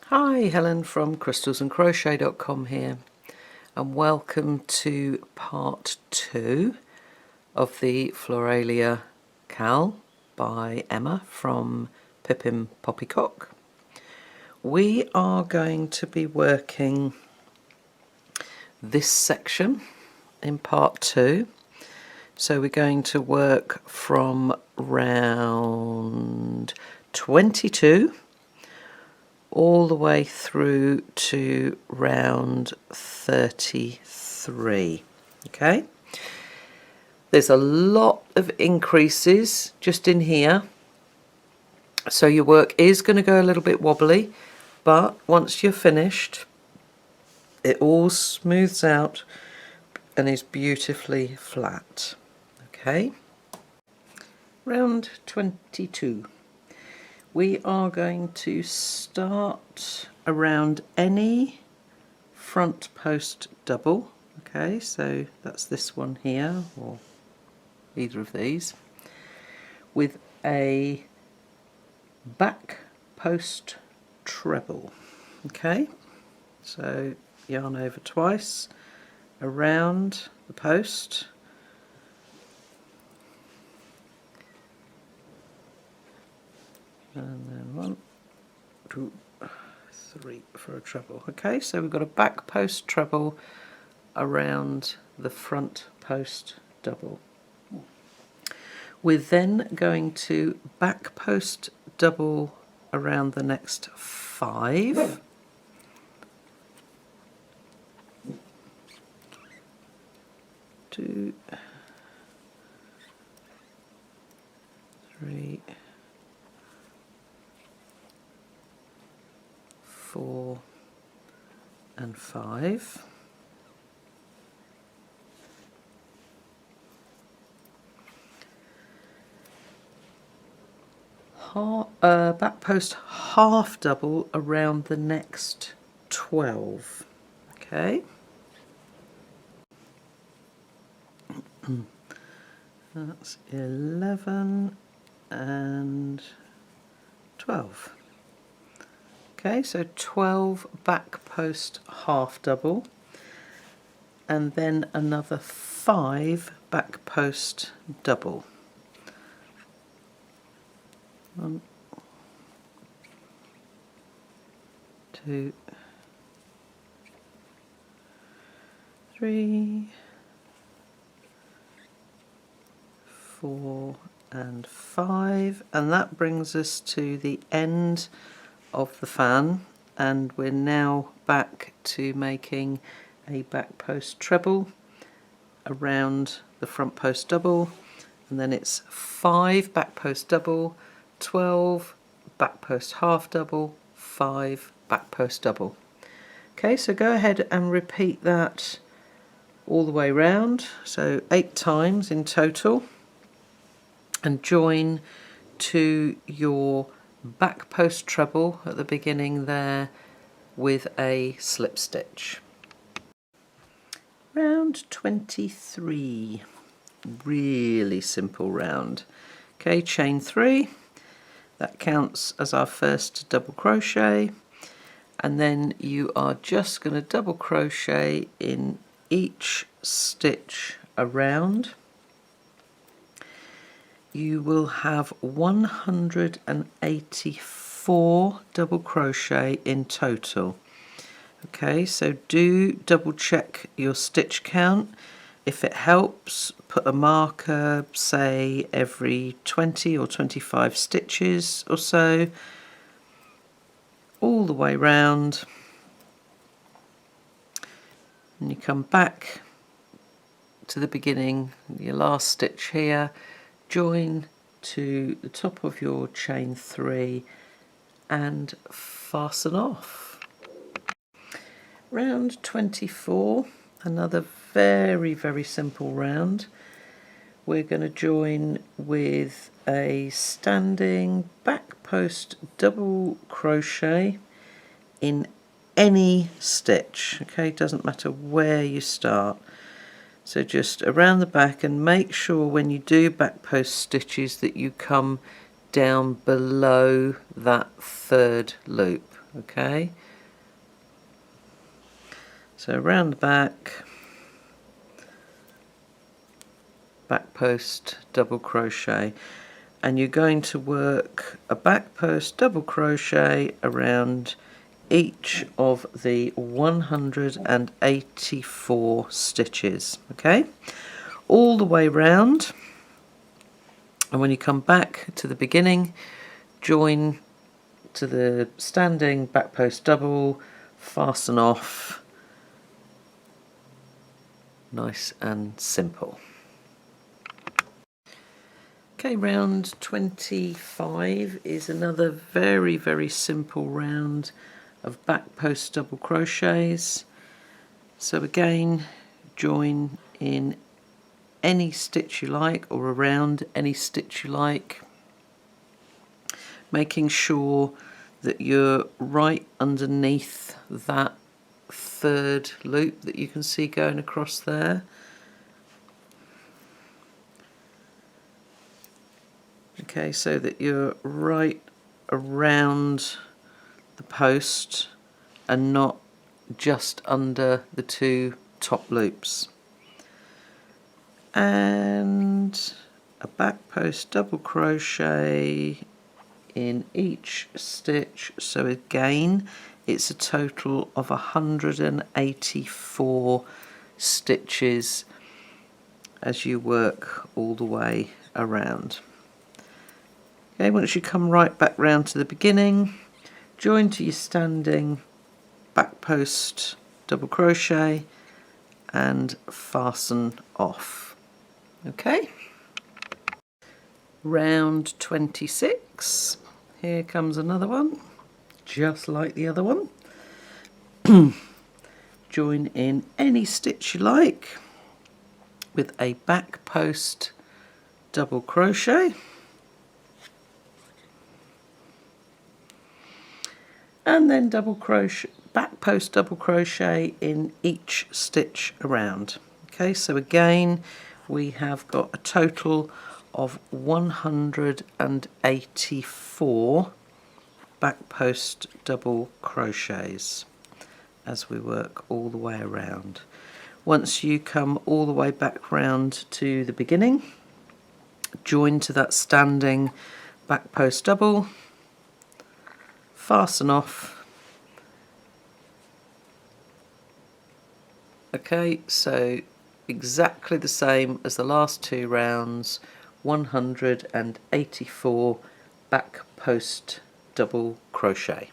Hi, Helen from crystalsandcrochet.com here, and welcome to part 2 of the Floralia Cal by Emma from Pippin Poppycock. We are going to be working this section in part 2, so we're going to work from round 22 all the way through to round 33. Okay, there's a lot of increases just in here, so your work is going to go a little bit wobbly, but once you're finished it all smooths out and is beautifully flat. Okay, round 22. We are going to start around any front post double. Okay, so that's this one here, or either of these, with a back post treble. Okay, so yarn over twice around the post, and then 1, 2, 3 for a treble. Okay, so we've got a back post treble around the front post double. We're then going to back post double around the next 5. Two, 3, 4 and 5. Back post half double around the next 12. Okay. That's 11 and 12. Okay, so 12 back post half double, and then another 5 back post double. 1, 2, 3, 4 and 5, and that brings us to the end of the fan, and we're now back to making a back post treble around the front post double, and then it's 5 back post double, 12 back post half double, 5 back post double. Okay, so go ahead and repeat that all the way round, so 8 times in total, and join to your back post treble at the beginning there with a slip stitch. Round 23, really simple round. Okay, chain 3, that counts as our first double crochet, and then you are just going to double crochet in each stitch around. You will have 184 double crochet in total. Okay, so do double check your stitch count. If it helps, put a marker, say every 20 or 25 stitches or so, all the way round, and you come back to the beginning, your last stitch here, join to the top of your chain 3 and fasten off. Round 24, another very simple round. We're going to join with a standing back post double crochet in any stitch. Okay, doesn't matter where you start. So just around the back, and make sure when you do back post stitches that you come down below that 3rd loop. Okay, so around the back post double crochet, and you're going to work a back post double crochet around each of the 184 stitches, okay, all the way round. And when you come back to the beginning, join to the standing back post double, fasten off. Nice and simple. Okay, round 25 is another very, very simple round of back post double crochets. So again, join in any stitch you like, or around any stitch you like, making sure that you're right underneath that third loop that you can see going across there. Okay, so that you're right around the post and not just under the two top loops. And a back post double crochet in each stitch, so again it's a total of 184 stitches as you work all the way around. Okay, once you come right back round to the beginning, join to your standing back post double crochet and fasten off. Okay, round 26, here comes another one just like the other one. Join in any stitch you like with a back post double crochet, and then double crochet, back post double crochet in each stitch around. Okay, so again we have got a total of 184 back post double crochets as we work all the way around. Once you come all the way back round to the beginning, join to that standing back post double, fasten off. Okay, so exactly the same as the last two rounds, 184 back post double crochet.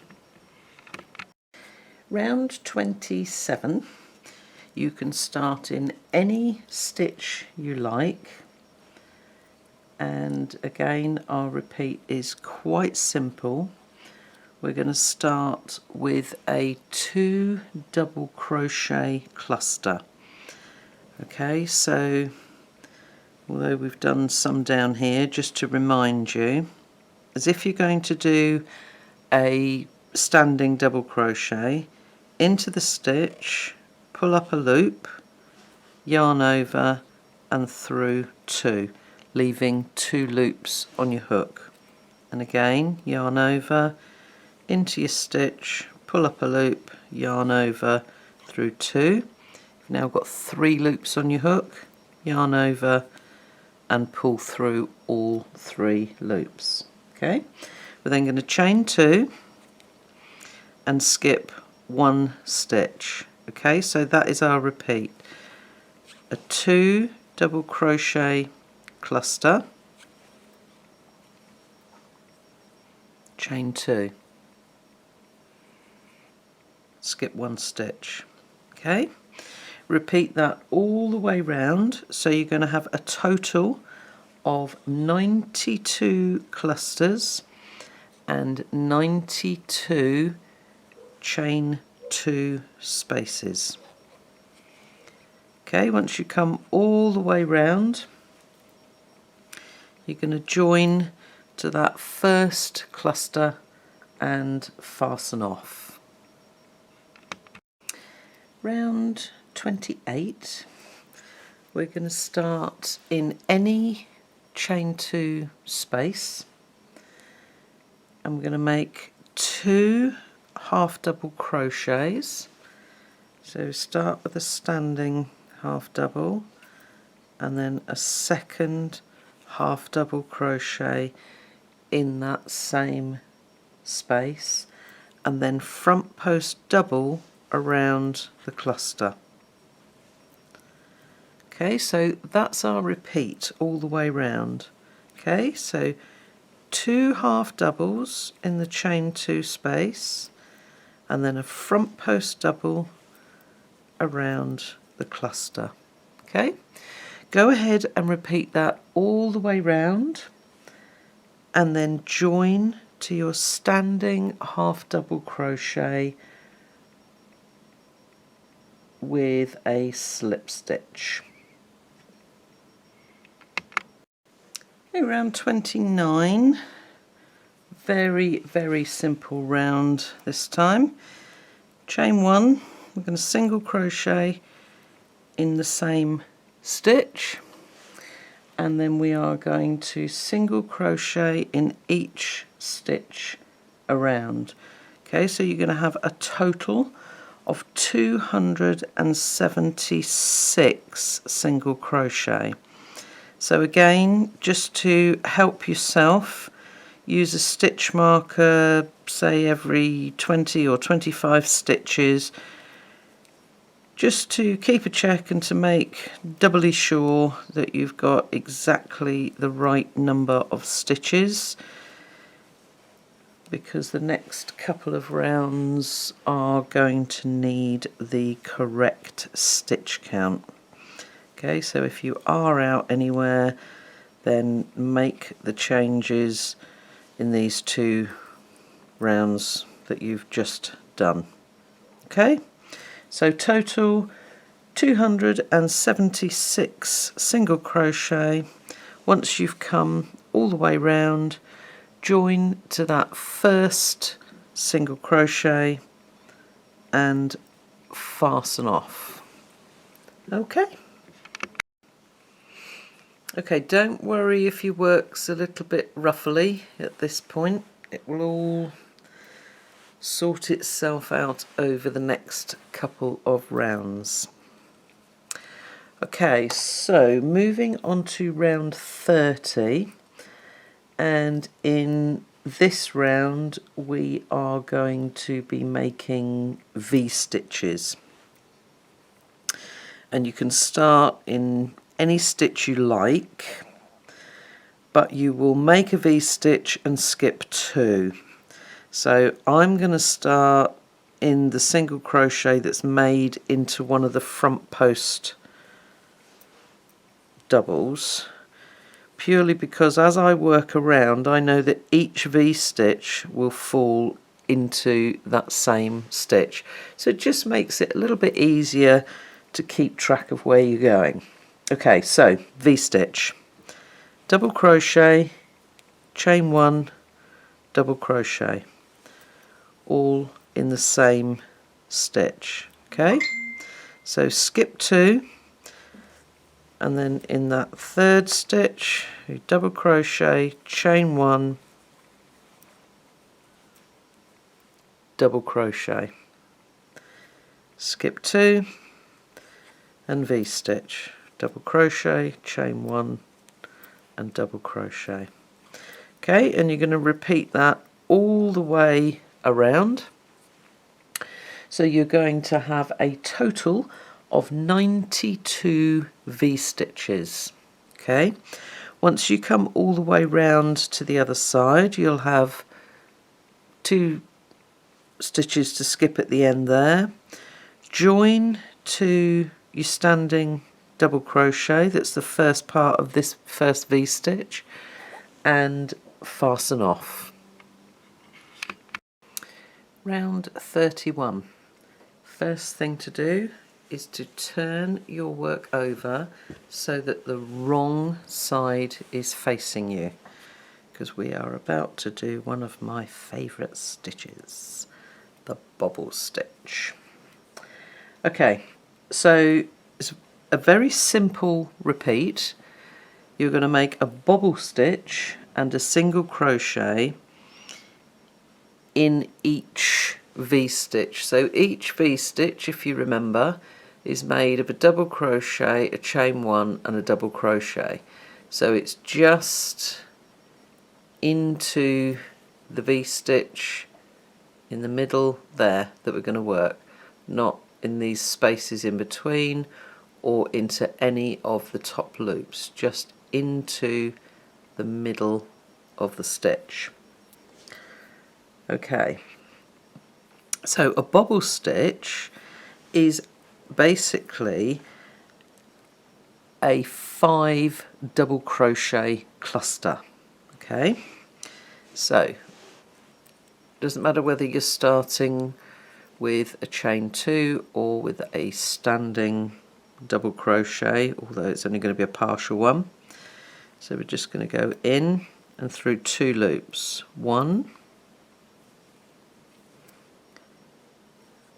Round 27, you can start in any stitch you like, and again our repeat is quite simple. We're going to start with a 2 double crochet cluster. Okay, so although we've done some down here, just to remind you, as if you're going to do a standing double crochet, into the stitch, pull up a loop, yarn over and through 2, leaving 2 loops on your hook. And again, yarn over, into your stitch, pull up a loop, yarn over through 2. You've now got 3 loops on your hook, yarn over and pull through all 3 loops. Okay, we're then going to chain 2 and skip 1 stitch. Okay, so that is our repeat. A 2 double crochet cluster, chain 2, skip 1 stitch. Okay, repeat that all the way round, so you're going to have a total of 92 clusters and 92 chain 2 spaces. Okay, once you come all the way round, you're going to join to that first cluster and fasten off. Round 28, we're going to start in any chain 2 space, and we're going to make 2 half double crochets. So start with a standing half double and then a second half double crochet in that same space, and then front post double around the cluster. Okay, so that's our repeat all the way round. Okay, so 2 half doubles in the chain 2 space and then a front post double around the cluster. Okay, go ahead and repeat that all the way round and then join to your standing half double crochet with a slip stitch. Okay, round 29, very simple round this time. Chain 1, we're going to single crochet in the same stitch, and then we are going to single crochet in each stitch around. Okay, so you're going to have a total of 276 single crochet. So again, just to help yourself, use a stitch marker, say every 20 or 25 stitches, just to keep a check and to make doubly sure that you've got exactly the right number of stitches, because the next couple of rounds are going to need the correct stitch count. Okay, so if you are out anywhere, then make the changes in these 2 rounds that you've just done. Okay, so total 276 single crochet. Once you've come all the way round, join to that first single crochet and fasten off. Okay, don't worry if your work's a little bit ruffly at this point. It will all sort itself out over the next couple of rounds. Okay, so moving on to round 30, and in this round we are going to be making V-stitches, and you can start in any stitch you like, but you will make a V-stitch and skip 2. So I'm going to start in the single crochet that's made into one of the front post doubles, purely because as I work around I know that each V-stitch will fall into that same stitch, so it just makes it a little bit easier to keep track of where you're going. Okay, so V-stitch, double crochet, chain 1, double crochet, all in the same stitch. Okay, so skip 2, and then in that third stitch you double crochet, chain 1, double crochet, skip 2 and V-stitch, double crochet, chain 1 and double crochet. Okay, and you're going to repeat that all the way around. So you're going to have a total of 92 V-stitches. Okay, once you come all the way round to the other side, you'll have 2 stitches to skip at the end there. Join to your standing double crochet, that's the first part of this first V-stitch, and fasten off. Round 31. First thing to do is to turn your work over so that the wrong side is facing you, because we are about to do one of my favourite stitches, the bobble stitch. Okay, so it's a very simple repeat. You're going to make a bobble stitch and a single crochet in each V-stitch. So each V-stitch, if you remember, is made of a double crochet, a chain one and a double crochet. So it's just into the V-stitch in the middle there that we're going to work, not in these spaces in between or into any of the top loops, just into the middle of the stitch. Okay, so a bobble stitch is basically a 5 double crochet cluster. Okay, so doesn't matter whether you're starting with a chain 2 or with a standing double crochet, although it's only going to be a partial one. So we're just going to go in and through 2 loops. 1,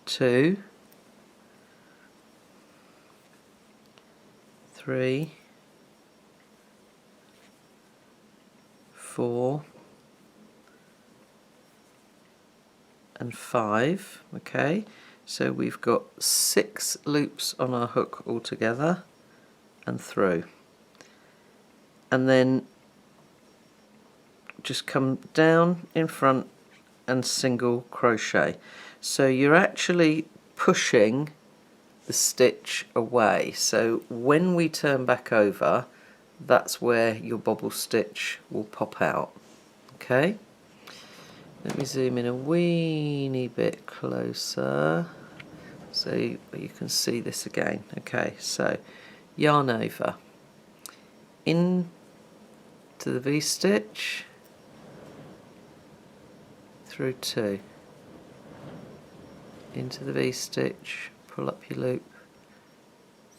2, 3, 4 and 5. Okay, so we've got 6 loops on our hook altogether and through, and then just come down in front and single crochet. So you're actually pushing the stitch away, so when we turn back over, that's where your bobble stitch will pop out. Okay, let me zoom in a weeny bit closer so you can see this again. Okay, so yarn over, in to the V-stitch, through 2, into the V-stitch, pull up your loop,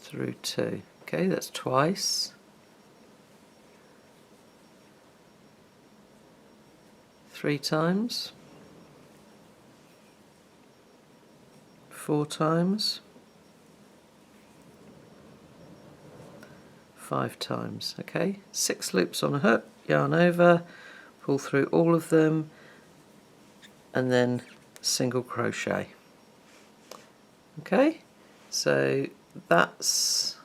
through 2. Okay, that's twice. 3 times, 4 times, 5 times. Okay, 6 loops on a hook, yarn over, pull through all of them, and then single crochet. Okay, so that's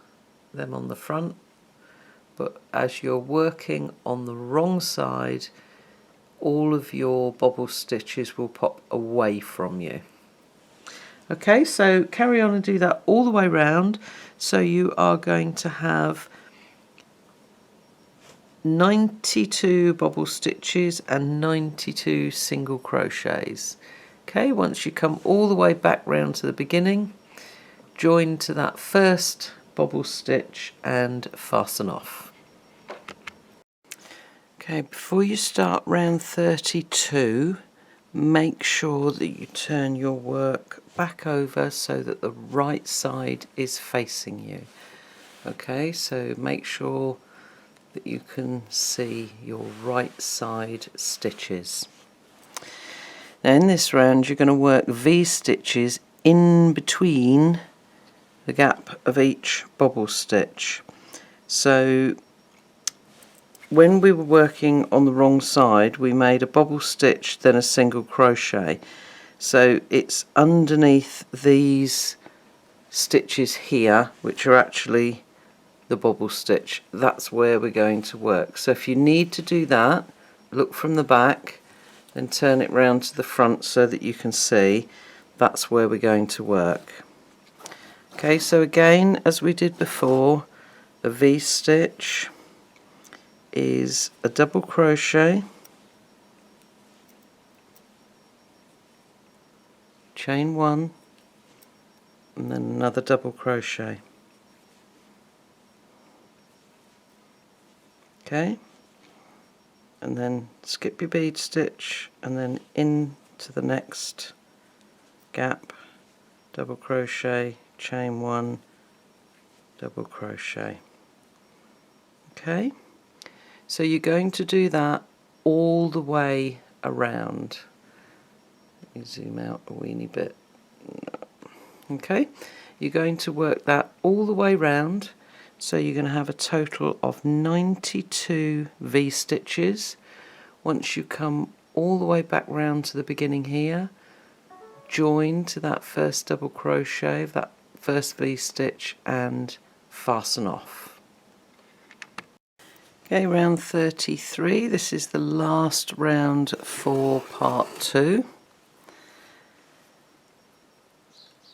them on the front, but as you're working on the wrong side, all of your bobble stitches will pop away from you. Okay, so carry on and do that all the way round. So you are going to have 92 bobble stitches and 92 single crochets. Okay, once you come all the way back round to the beginning, join to that first bobble stitch and fasten off. Okay, before you start round 32, make sure that you turn your work back over so that the right side is facing you. Okay, so make sure that you can see your right side stitches. Now in this round you're going to work V-stitches in between the gap of each bobble stitch. So when we were working on the wrong side, we made a bobble stitch, then a single crochet. So it's underneath these stitches here, which are actually the bobble stitch. That's where we're going to work. So if you need to do that, look from the back, then turn it round to the front so that you can see that's where we're going to work. Okay, so again, as we did before, a V-stitch is a double crochet, chain 1, and then another double crochet. Okay, and then skip your bead stitch and then into the next gap, double crochet, chain 1, double crochet. Okay, so you're going to do that all the way around. Let me zoom out a weeny bit. Okay, you're going to work that all the way round, so you're going to have a total of 92 V-stitches. Once you come all the way back round to the beginning here, join to that first double crochet of that first V-stitch and fasten off. Okay, round 33, this is the last round for part 2,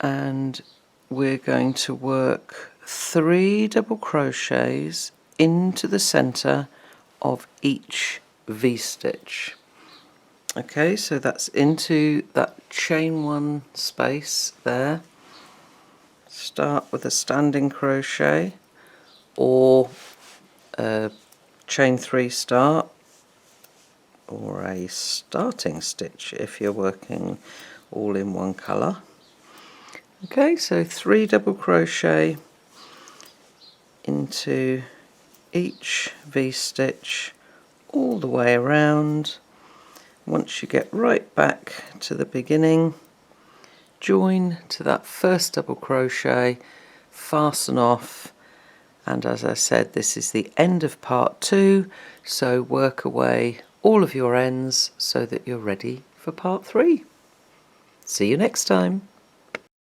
and we're going to work 3 double crochets into the center of each V-stitch. Okay, so that's into that chain 1 space there. Start with a standing crochet or a chain 3 start, or a starting stitch if you're working all in one colour. Okay, so 3 double crochet into each V-stitch all the way around. Once you get right back to the beginning, join to that first double crochet, fasten off, and as I said, this is the end of part 2, so work away all of your ends so that you're ready for part 3. See you next time.